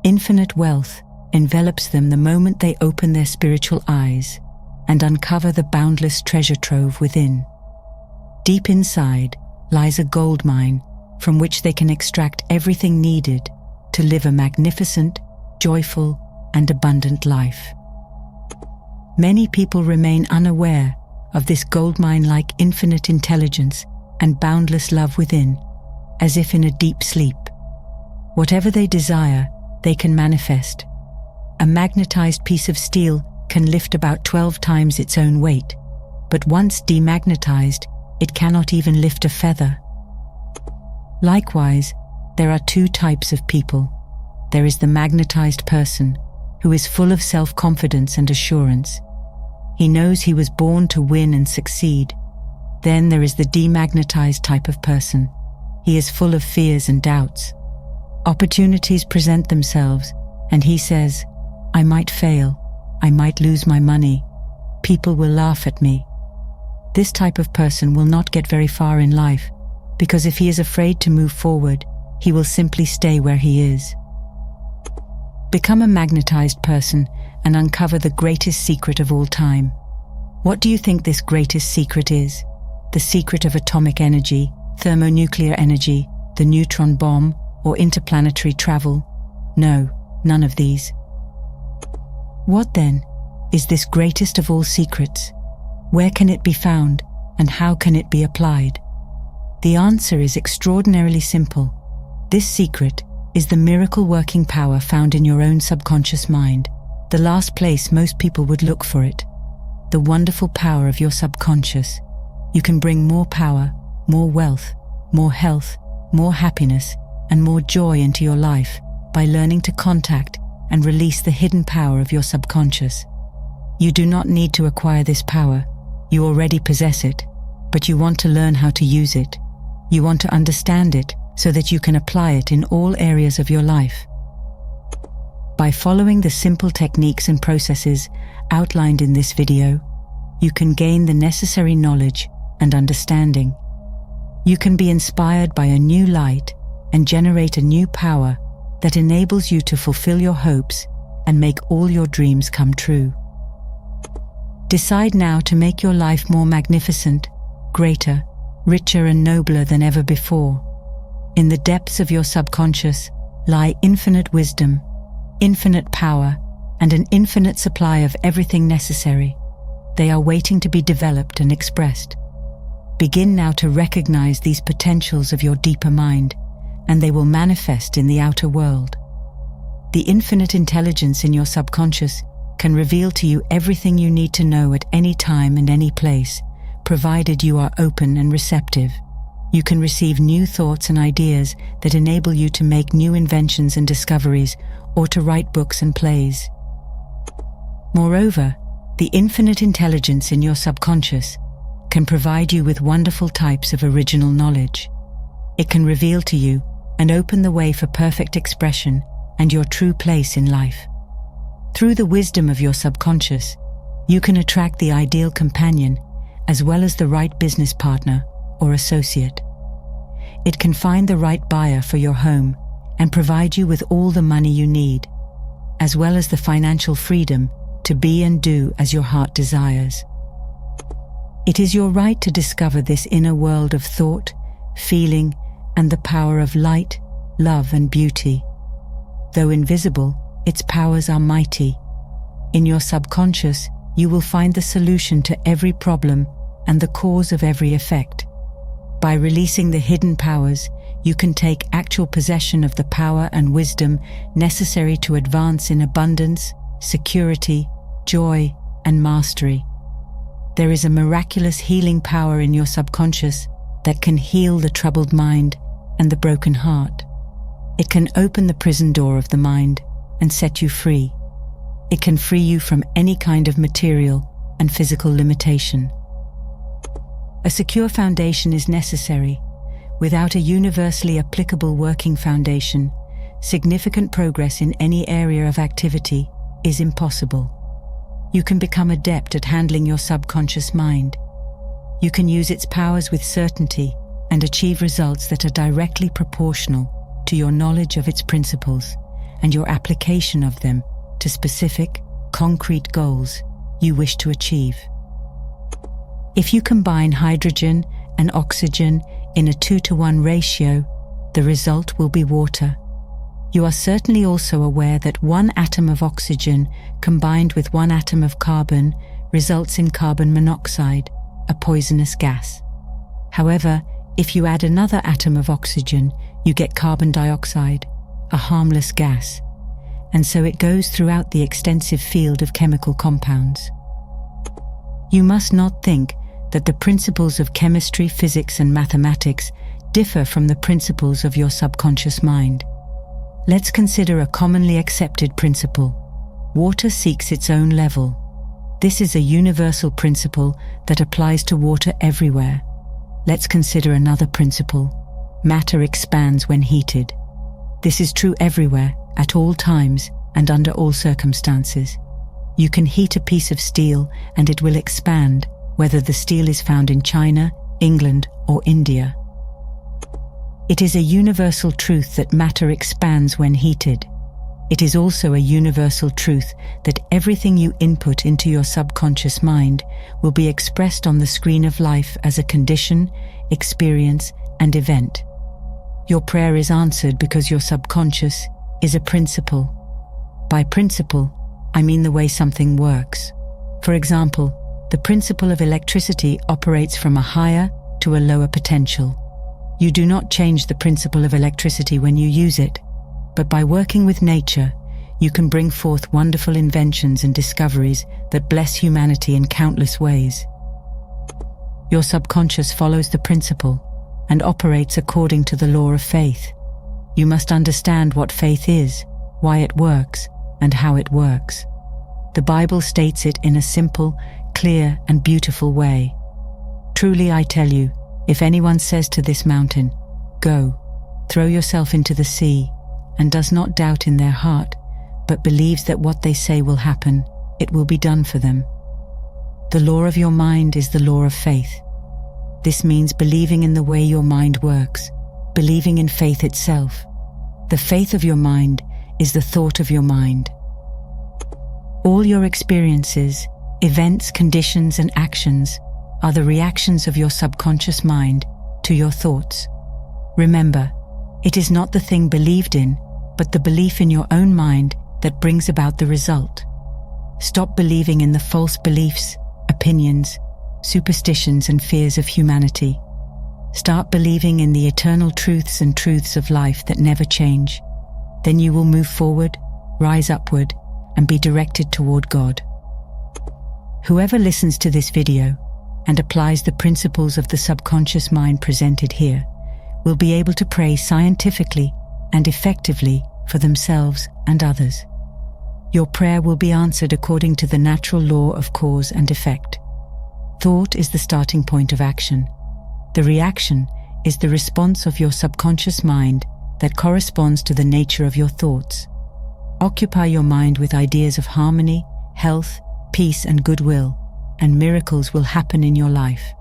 Infinite wealth envelops them the moment they open their spiritual eyes and uncover the boundless treasure trove within. Deep inside lies a gold mine from which they can extract everything needed to live a magnificent, joyful, and abundant life. Many people remain unaware of this goldmine-like infinite intelligence and boundless love within, as if in a deep sleep. Whatever they desire, they can manifest. A magnetized piece of steel can lift about 12 times its own weight, but once demagnetized, it cannot even lift a feather. Likewise, there are two types of people. There is the magnetized person, who is full of self-confidence and assurance. He knows he was born to win and succeed. Then there is the demagnetized type of person. He is full of fears and doubts. Opportunities present themselves, and he says, "I might fail. I might lose my money. People will laugh at me." This type of person will not get very far in life, because if he is afraid to move forward, he will simply stay where he is. Become a magnetized person and uncover the greatest secret of all time. What do you think this greatest secret is? The secret of atomic energy, thermonuclear energy, the neutron bomb, or interplanetary travel? No, none of these. What then is this greatest of all secrets? Where can it be found, and how can it be applied? The answer is extraordinarily simple. This secret is the miracle-working power found in your own subconscious mind, the last place most people would look for it. The wonderful power of your subconscious. You can bring more power, more wealth, more health, more happiness, and more joy into your life by learning to contact and release the hidden power of your subconscious. You do not need to acquire this power. You already possess it, but you want to learn how to use it. You want to understand it so that you can apply it in all areas of your life. By following the simple techniques and processes outlined in this video, you can gain the necessary knowledge and understanding. You can be inspired by a new light and generate a new power that enables you to fulfill your hopes and make all your dreams come true. Decide now to make your life more magnificent, greater, richer and nobler than ever before. In the depths of your subconscious lie infinite wisdom, infinite power, and an infinite supply of everything necessary. They are waiting to be developed and expressed. Begin now to recognize these potentials of your deeper mind, and they will manifest in the outer world. The infinite intelligence in your subconscious can reveal to you everything you need to know at any time and any place, provided you are open and receptive. You can receive new thoughts and ideas that enable you to make new inventions and discoveries, or to write books and plays. Moreover, the infinite intelligence in your subconscious can provide you with wonderful types of original knowledge. It can reveal to you and open the way for perfect expression and your true place in life. Through the wisdom of your subconscious, you can attract the ideal companion as well as the right business partner or associate. It can find the right buyer for your home and provide you with all the money you need, as well as the financial freedom to be and do as your heart desires. It is your right to discover this inner world of thought, feeling, and the power of light, love, and beauty. Though invisible, its powers are mighty. In your subconscious, you will find the solution to every problem and the cause of every effect. By releasing the hidden powers, you can take actual possession of the power and wisdom necessary to advance in abundance, security, joy, and mastery. There is a miraculous healing power in your subconscious that can heal the troubled mind and the broken heart. It can open the prison door of the mind and set you free. It can free you from any kind of material and physical limitation. A secure foundation is necessary. Without a universally applicable working foundation, significant progress in any area of activity is impossible. You can become adept at handling your subconscious mind. You can use its powers with certainty and achieve results that are directly proportional to your knowledge of its principles and your application of them to specific, concrete goals you wish to achieve. If you combine hydrogen and oxygen in a 2-to-1 ratio, the result will be water. You are certainly also aware that one atom of oxygen combined with one atom of carbon results in carbon monoxide, a poisonous gas. However, if you add another atom of oxygen, you get carbon dioxide, a harmless gas. And so it goes throughout the extensive field of chemical compounds. You must not think that the principles of chemistry, physics, and mathematics differ from the principles of your subconscious mind. Let's consider a commonly accepted principle. Water seeks its own level. This is a universal principle that applies to water everywhere. Let's consider another principle. Matter expands when heated. This is true everywhere, at all times, and under all circumstances. You can heat a piece of steel and it will expand, whether the steel is found in China, England, or India. It is a universal truth that matter expands when heated. It is also a universal truth that everything you input into your subconscious mind will be expressed on the screen of life as a condition, experience, and event. Your prayer is answered because your subconscious is a principle. By principle, I mean the way something works. For example, the principle of electricity operates from a higher to a lower potential. You do not change the principle of electricity when you use it, but by working with nature, you can bring forth wonderful inventions and discoveries that bless humanity in countless ways. Your subconscious follows the principle and operates according to the law of faith. You must understand what faith is, why it works, and how it works. The Bible states it in a simple, clear, and beautiful way. Truly I tell you, if anyone says to this mountain, "Go, throw yourself into the sea," and does not doubt in their heart, but believes that what they say will happen, it will be done for them. The law of your mind is the law of faith. This means believing in the way your mind works, believing in faith itself. The faith of your mind is the thought of your mind. All your experiences, events, conditions, and actions are the reactions of your subconscious mind to your thoughts. Remember, it is not the thing believed in, but the belief in your own mind that brings about the result. Stop believing in the false beliefs, opinions, superstitions, and fears of humanity. Start believing in the eternal truths and truths of life that never change. Then you will move forward, rise upward, and be directed toward God. Whoever listens to this video and applies the principles of the subconscious mind presented here will be able to pray scientifically and effectively for themselves and others. Your prayer will be answered according to the natural law of cause and effect. Thought is the starting point of action. The reaction is the response of your subconscious mind that corresponds to the nature of your thoughts. Occupy your mind with ideas of harmony, health, peace, and goodwill, and miracles will happen in your life.